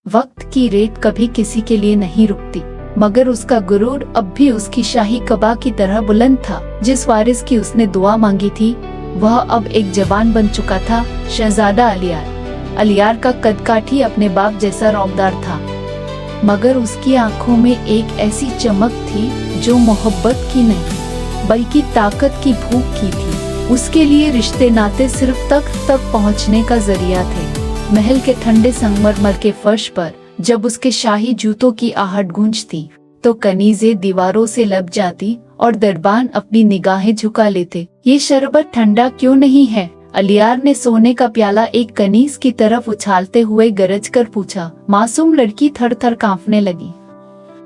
वक्त की रेत कभी किसी के लिए नहीं रुकती, मगर उसका गुरूर अब भी उसकी शाही कबा की तरह बुलंद था। जिस वारिस की उसने दुआ मांगी थी वह अब एक जवान बन चुका था, शहजादा अलियार। अलियार का कदकाठी अपने बाप जैसा रौबदार था, मगर उसकी आंखों में एक ऐसी चमक थी जो मोहब्बत की नहीं बल्कि ताकत की भूख की थी। उसके लिए रिश्ते नाते सिर्फ तख्त तक पहुंचने का जरिया थे। महल के ठंडे संगमरमर के फर्श पर जब उसके शाही जूतों की आहट गूंजती तो कनीज़ें दीवारों से लब जाती और दरबान अपनी निगाहें झुका लेते। ये शरबत ठंडा क्यों नहीं है? अलियार ने सोने का प्याला एक कनीज की तरफ उछालते हुए गरज कर पूछा। मासूम लड़की थर थर कांपने लगी।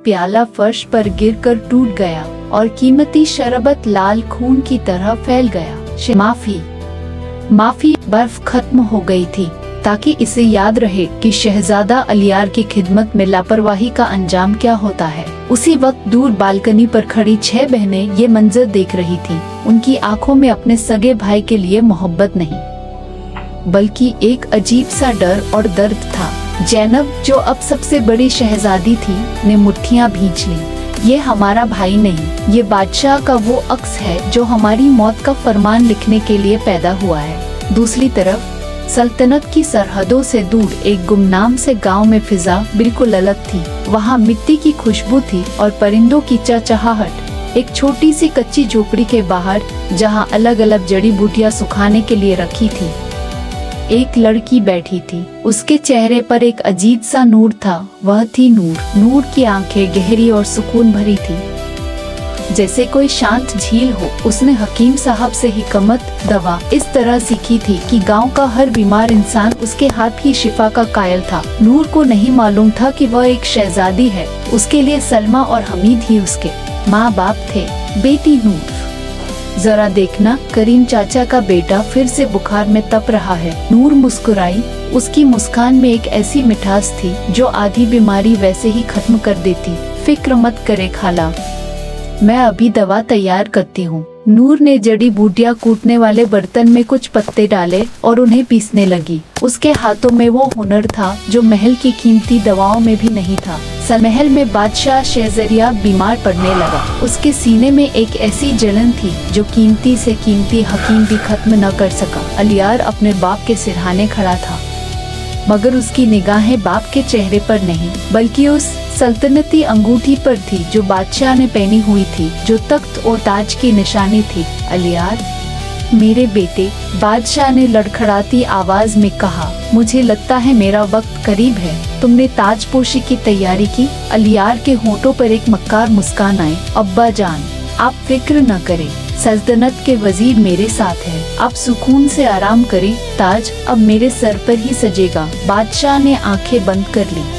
प्याला फर्श पर गिरकर टूट गया और कीमती शरबत लाल खून की तरह फैल गया। माफी बर्फ खत्म हो गई थी ताकि इसे याद रहे कि शहजादा अलियार की खिदमत में लापरवाही का अंजाम क्या होता है। उसी वक्त दूर बालकनी पर खड़ी 6 बहनें ये मंजर देख रही थीं। उनकी आंखों में अपने सगे भाई के लिए मोहब्बत नहीं बल्कि एक अजीब सा डर और दर्द था। जैनब, जो अब सबसे बड़ी शहजादी थी, ने मुट्ठियां भींच ली। ये हमारा भाई नहीं, ये बादशाह का वो अक्स है जो हमारी मौत का फरमान लिखने के लिए पैदा हुआ है। दूसरी तरफ सल्तनत की सरहदों से दूर एक गुमनाम से गांव में फिजा बिल्कुल अलग थी। वहाँ मिट्टी की खुशबू थी और परिंदों की चहचहाहट। एक छोटी सी कच्ची झोपड़ी के बाहर, जहाँ अलग अलग जड़ी बूटियां सुखाने के लिए रखी थी, एक लड़की बैठी थी। उसके चेहरे पर एक अजीब सा नूर था। वह थी नूर। नूर की आंखें गहरी और सुकून भरी थी, जैसे कोई शांत झील हो। उसने हकीम साहब से हिकमत दवा इस तरह सीखी थी कि गांव का हर बीमार इंसान उसके हाथ की शिफा का कायल था। नूर को नहीं मालूम था कि वह एक शहजादी है। उसके लिए सलमा और हमीद ही उसके माँ बाप थे। बेटी नूर, जरा देखना, करीम चाचा का बेटा फिर से बुखार में तप रहा है। नूर मुस्कुराई। उसकी मुस्कान में एक ऐसी मिठास थी जो आधी बीमारी वैसे ही खत्म कर देती। फिक्र मत करे खाला, मैं अभी दवा तैयार करती हूँ। नूर ने जड़ी बूटियां कूटने वाले बर्तन में कुछ पत्ते डाले और उन्हें पीसने लगी। उसके हाथों में वो हुनर था जो महल की कीमती दवाओं में भी नहीं था। महल में बादशाह शहज़रिया बीमार पड़ने लगा। उसके सीने में एक ऐसी जलन थी जो कीमती से कीमती हकीम भी खत्म न कर सका। अलियार अपने बाप के सिरहाने खड़ा था, मगर उसकी निगाहें बाप के चेहरे पर नहीं बल्कि उस सल्तनती अंगूठी पर थी जो बादशाह ने पहनी हुई थी, जो तख्त और ताज की निशानी थी। अलियार, मेरे बेटे, बादशाह ने लड़खड़ाती आवाज में कहा, मुझे लगता है मेरा वक्त करीब है। तुमने ताजपोशी की तैयारी की? अलियार के होठों पर एक मक्कार मुस्कान आई। अब्बा जान, आप फिक्र न करें, सल्तनत के वजीर मेरे साथ है। आप सुकून से आराम करें। ताज अब मेरे सर पर ही सजेगा। बादशाह ने आंखें बंद कर ली।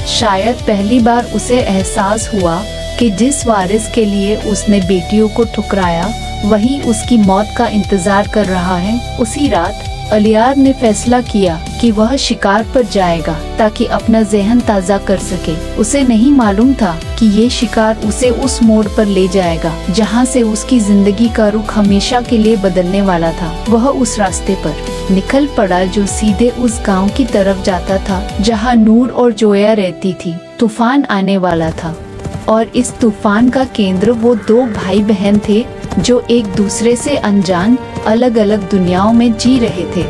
शायद पहली बार उसे एहसास हुआ कि जिस वारिस के लिए उसने बेटियों को ठुकराया वही उसकी मौत का इंतजार कर रहा है। उसी रात अलियार ने फैसला किया कि वह शिकार पर जाएगा ताकि अपना ज़हन ताज़ा कर सके। उसे नहीं मालूम था कि ये शिकार उसे उस मोड़ पर ले जाएगा जहां से उसकी जिंदगी का रुख हमेशा के लिए बदलने वाला था। वह उस रास्ते पर निकल पड़ा जो सीधे उस गांव की तरफ जाता था जहां नूर और जोया रहती थी। तूफान आने वाला था और इस तूफान का केंद्र वो 2 भाई बहन थे जो एक दूसरे से अनजान अलग अलग दुनियाओं में जी रहे थे।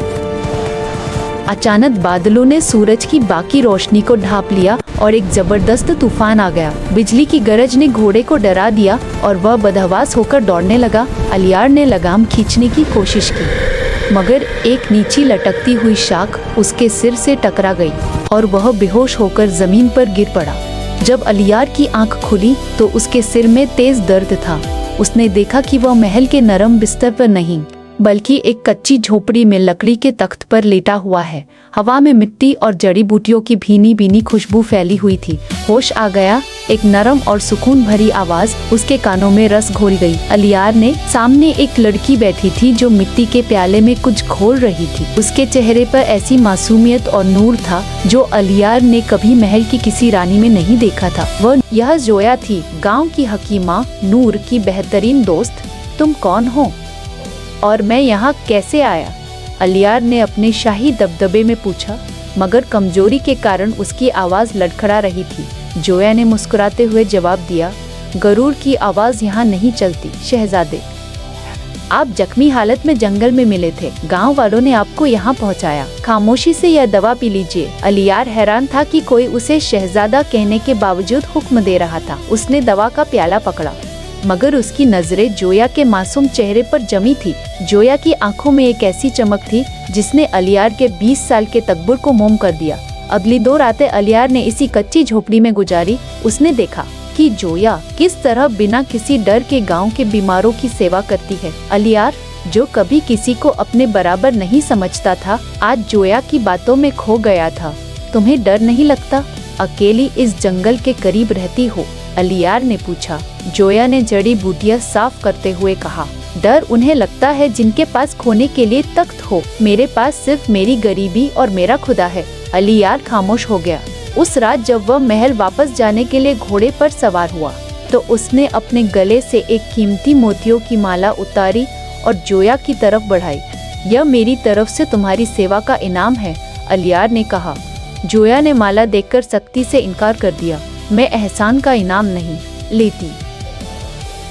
अचानक बादलों ने सूरज की बाकी रोशनी को ढांप लिया और एक जबरदस्त तूफान आ गया। बिजली की गरज ने घोड़े को डरा दिया और वह बदहवास होकर दौड़ने लगा। अलियार ने लगाम खींचने की कोशिश की, मगर एक नीची लटकती हुई शाख उसके सिर से टकरा गई और वह बेहोश होकर जमीन पर गिर पड़ा। जब अलियार की आंख खुली तो उसके सिर में तेज दर्द था। उसने देखा कि वह महल के नरम बिस्तर पर नहीं बल्कि एक कच्ची झोपड़ी में लकड़ी के तख्त पर लेटा हुआ है। हवा में मिट्टी और जड़ी बूटियों की भीनी भीनी खुशबू फैली हुई थी। होश आ गया। एक नरम और सुकून भरी आवाज उसके कानों में रस घोल गई। अलियार ने सामने एक लड़की बैठी थी जो मिट्टी के प्याले में कुछ घोल रही थी। उसके चेहरे पर ऐसी मासूमियत और नूर था जो अलियार ने कभी महल की किसी रानी में नहीं देखा था। वह यह जोया थी, गाँव की हकीमा, नूर की बेहतरीन दोस्त। तुम कौन हो और मैं यहाँ कैसे आया? अलियार ने अपने शाही दबदबे में पूछा। मगर कमजोरी के कारण उसकी आवाज लड़खड़ा रही थी। जोया ने मुस्कुराते हुए जवाब दिया, गरुड़ की आवाज यहाँ नहीं चलती शहजादे। आप जख्मी हालत में जंगल में मिले थे, गांव वालों ने आपको यहाँ पहुँचाया। खामोशी से यह दवा पी लीजिए। अलियार हैरान था कि कोई उसे शहजादा कहने के बावजूद हुक्म दे रहा था। उसने दवा का प्याला पकड़ा, मगर उसकी नजरें जोया के मासूम चेहरे पर जमी थी। जोया की आंखों में एक ऐसी चमक थी जिसने अलियार के 20 साल के तकब्बुर को मोम कर दिया। अगली 2 रातें अलियार ने इसी कच्ची झोपड़ी में गुजारी। उसने देखा कि जोया किस तरह बिना किसी डर के गांव के बीमारों की सेवा करती है। अलियार, जो कभी किसी को अपने बराबर नहीं समझता था, आज जोया की बातों में खो गया था। तुम्हें डर नहीं लगता? अकेली इस जंगल के करीब रहती हो? अलियार ने पूछा। जोया ने जड़ी बूटियां साफ करते हुए कहा, डर उन्हें लगता है जिनके पास खोने के लिए तख्त हो। मेरे पास सिर्फ मेरी गरीबी और मेरा खुदा है। अलियार खामोश हो गया। उस रात जब वह महल वापस जाने के लिए घोड़े पर सवार हुआ तो उसने अपने गले से एक कीमती मोतियों की माला उतारी और जोया की तरफ बढ़ाई। यह मेरी तरफ से तुम्हारी सेवा का इनाम है, अलियार ने कहा। जोया ने माला देखकर सख्ती से इनकार कर दिया। मैं एहसान का इनाम नहीं लेती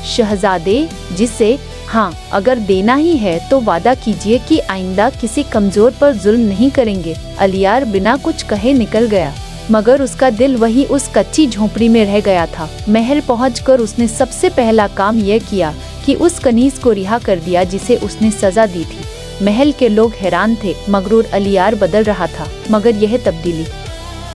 शहजादे, जिसे हाँ अगर देना ही है तो वादा कीजिए कि आइंदा किसी कमजोर पर जुल्म नहीं करेंगे। अलियार बिना कुछ कहे निकल गया, मगर उसका दिल वही उस कच्ची झोपड़ी में रह गया था। महल पहुंचकर उसने सबसे पहला काम यह किया कि उस कनीज को रिहा कर दिया जिसे उसने सजा दी थी। महल के लोग हैरान थे। मगरूर अलियार बदल रहा था, मगर यह तब्दीली